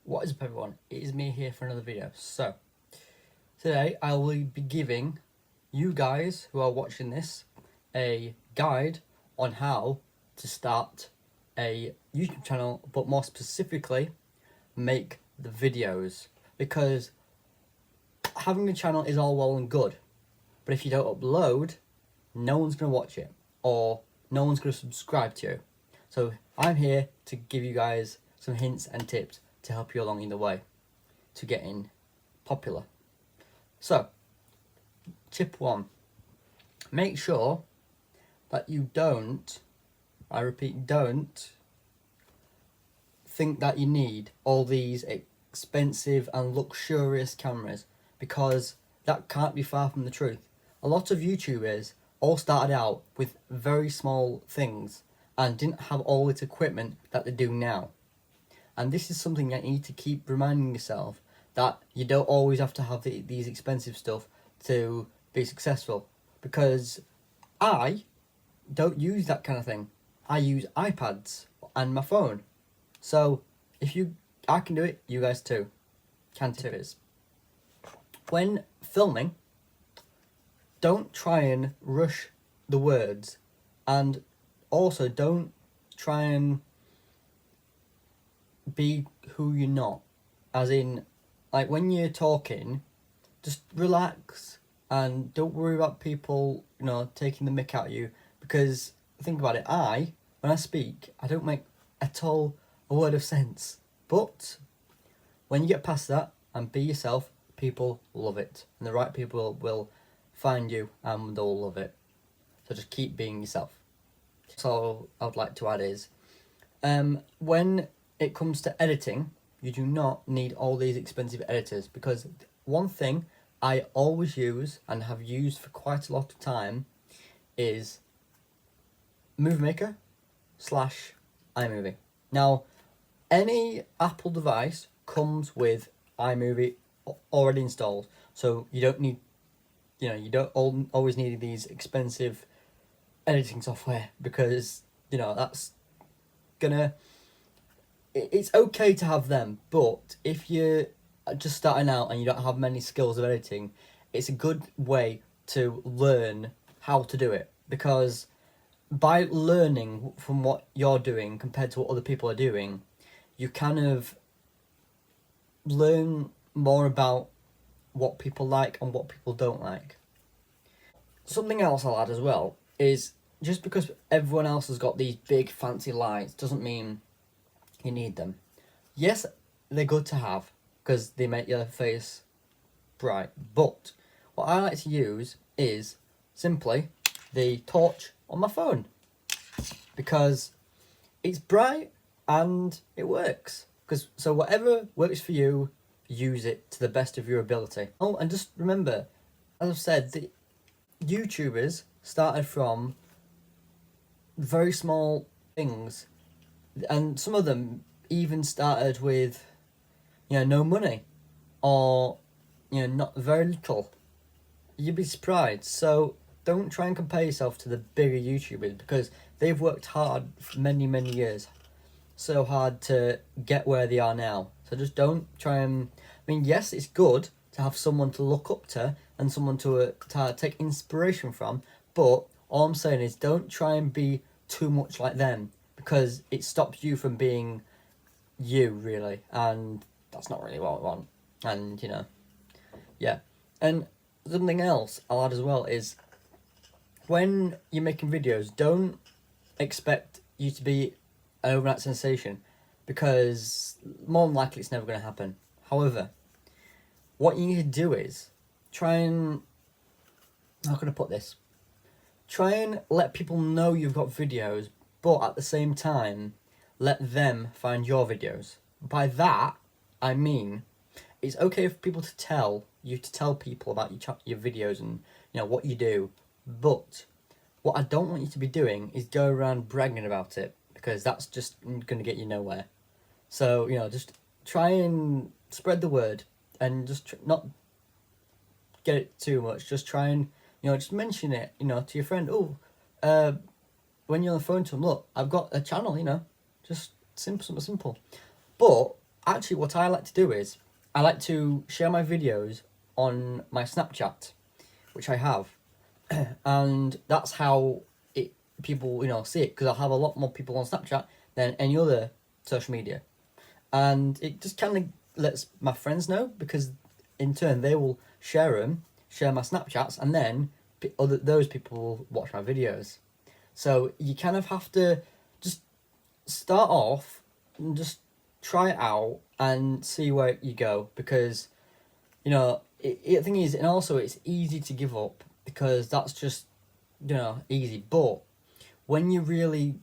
What is up, everyone? It is me here for another video. So today I will be giving you guys who are watching this a guide on how to start a YouTube channel, but more specifically make the videos, because having a channel is all well and good, but if you don't upload, no one's going to watch it or no one's going to subscribe to you. So I'm here to give you guys some hints and tips to help you along in the way to getting popular. So, tip 1, make sure that you don't, I repeat, don't think that you need all these expensive and luxurious cameras, because that can't be far from the truth. A lot of YouTubers all started out with very small things and didn't have all this equipment that they do now. And this is something that you need to keep reminding yourself, that you don't always have to have these expensive stuff to be successful. Because I don't use that kind of thing. I use iPads and my phone. So if I can do it, you guys too can too. When filming, don't try and rush the words, and also don't try and be who you're not. As in, like, when you're talking, just relax and don't worry about people, taking the mick out of you. Because think about it, when I speak, I don't make at all a word of sense. But when you get past that and be yourself, people love it, and the right people will find you and they'll love it. So just keep being yourself. So I would like to add is, when it comes to editing, you do not need all these expensive editors, because one thing I always use and have used for quite a lot of time is Movie Maker / iMovie. Now, any Apple device comes with iMovie already installed, so you don't need, you don't always need these expensive editing software, because that's gonna, it's okay to have them, but if you're just starting out and you don't have many skills of editing, it's a good way to learn how to do it, because by learning from what you're doing compared to what other people are doing, you kind of learn more about what people like and what people don't like. Something else I'll add as well is, just because everyone else has got these big fancy lights doesn't mean you need them. Yes, they're good to have because they make your face bright, but what I like to use is simply the torch on my phone, because it's bright and it works. So whatever works for you, use it to the best of your ability. Oh, and just remember, as I've said, the YouTubers started from very small things, and some of them even started with no money, or not very little. You'd be surprised. So don't try and compare yourself to the bigger YouTubers, because they've worked hard for many years, so hard to get where they are now. So just don't try and, yes, it's good to have someone to look up to and someone to take inspiration from, but all I'm saying is don't try and be too much like them, because it stops you from being you, really, and that's not really what I want. And yeah. And something else I'll add as well is, when you're making videos, don't expect you to be an overnight sensation, because more than likely it's never going to happen. However, what you need to do is try and, how can I put this? Try and let people know you've got videos, but at the same time, let them find your videos. By that, I mean, it's okay for people to tell people about your videos and what you do, but what I don't want you to be doing is go around bragging about it, because that's just going to get you nowhere. So just try and spread the word, and just not get it too much. Just try and just mention it to your friend. When you're on the phone to them, look, I've got a channel. Just simple. But actually what I like to do is I like to share my videos on my Snapchat, which I have, and that's how people see it, because I have a lot more people on Snapchat than any other social media, and it just kind of lets my friends know, because in turn they will share my Snapchats, and then those people will watch my videos. So you kind of have to just start off and just try it out and see where you go, because the thing is, and also it's easy to give up, because that's just easy. But when you really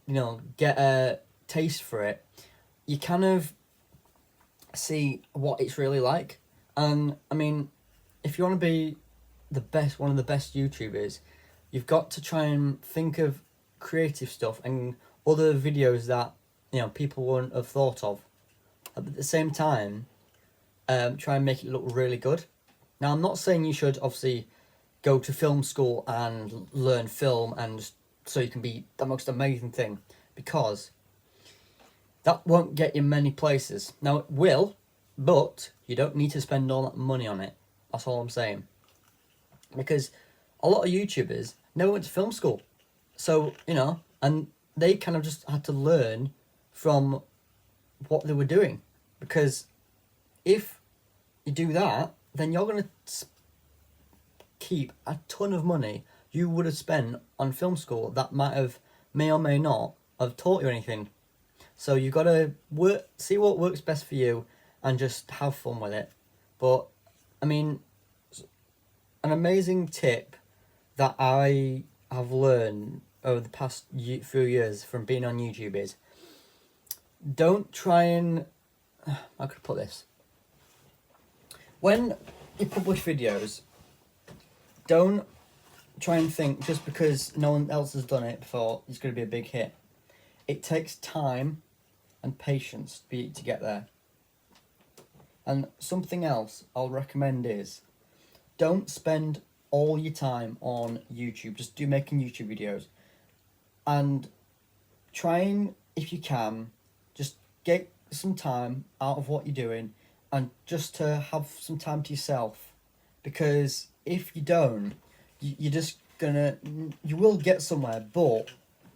get a taste for it, you kind of see what it's really like. And I mean, if you want to be one of the best YouTubers, you've got to try and think of creative stuff and other videos that people wouldn't have thought of. At the same time, try and make it look really good. Now, I'm not saying you should obviously go to film school and learn film, and so you can be the most amazing thing, because that won't get you many places. Now, it will, but you don't need to spend all that money on it. That's all I'm saying. Because a lot of YouTubers never went to film school. So, and they kind of just had to learn from what they were doing. Because if you do that, then you're going to keep a ton of money you would have spent on film school that may or may not have taught you anything. So you've got to see what works best for you and just have fun with it. But I mean, an amazing tip that I have learned over the past few years from being on YouTube is, don't try and, how could I put this? When you publish videos, don't try and think just because no one else has done it before it's going to be a big hit. It takes time and patience to get there. And something else I'll recommend is, don't spend all your time on YouTube. Just do making YouTube videos. And try and, if you can, just get some time out of what you're doing and just to have some time to yourself. Because if you don't, you're just you will get somewhere, but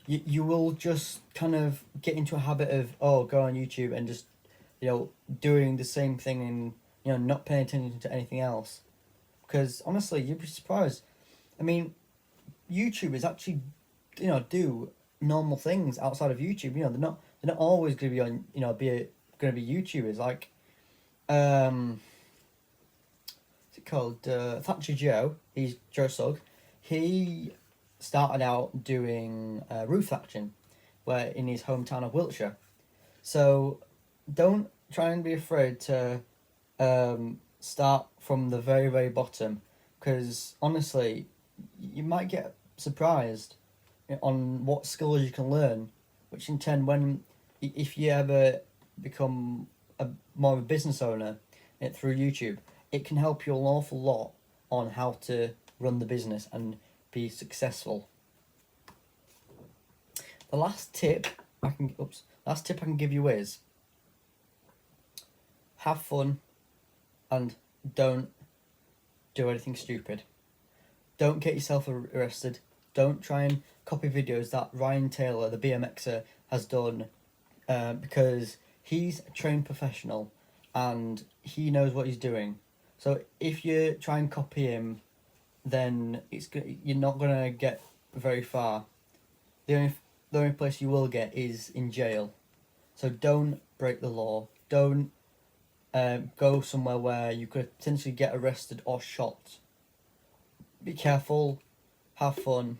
you will just kind of get into a habit of, go on YouTube and just, doing the same thing and, not paying attention to anything else. Because honestly, you'd be surprised. I mean, YouTubers actually, do normal things outside of YouTube. They're not always going to be on, going to be YouTubers. Like, what's it called? Thatcher Joe. He's Joe Sugg. He started out doing roof thatching, where in his hometown of Wiltshire. So don't try and be afraid to start from the very, very bottom, because honestly, you might get surprised on what skills you can learn, which in turn, if you ever become more of a business owner through YouTube, it can help you an awful lot on how to run the business and be successful. The last tip I can give you is, have fun and don't do anything stupid. Don't get yourself arrested. Don't try and copy videos that Ryan Taylor, the BMXer, has done, because he's a trained professional and he knows what he's doing. So if you try and copy him, then you're not gonna get very far. The only place you will get is in jail. So don't break the law. Don't go somewhere where you could potentially get arrested or shot. Be careful, have fun,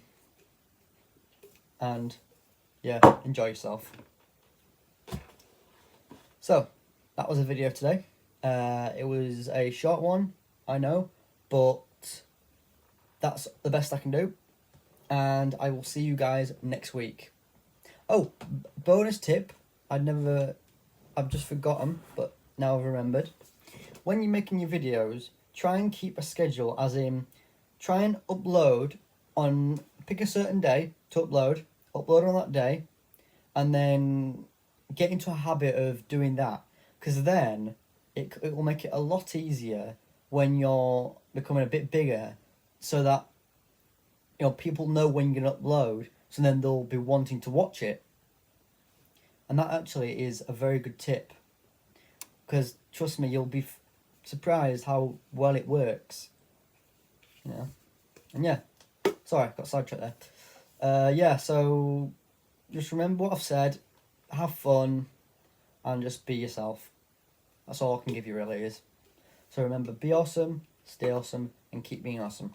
and enjoy yourself. So that was the video today. It was a short one, I know, but that's the best I can do, and I will see you guys next week. Oh, bonus tip, I've just forgotten, but now I've remembered. When you're making your videos, try and keep a schedule, as in, try and pick a certain day to upload on that day, and then get into a habit of doing that. because then it will make it a lot easier when you're becoming a bit bigger, so that people know when you're gonna upload, so then they'll be wanting to watch it. And that actually is a very good tip, because trust me, you'll be surprised how well it works. And yeah, sorry, got sidetracked there. Yeah, so just remember what I've said, have fun, and just be yourself. That's all I can give you really is. So remember, be awesome, stay awesome, and keep being awesome.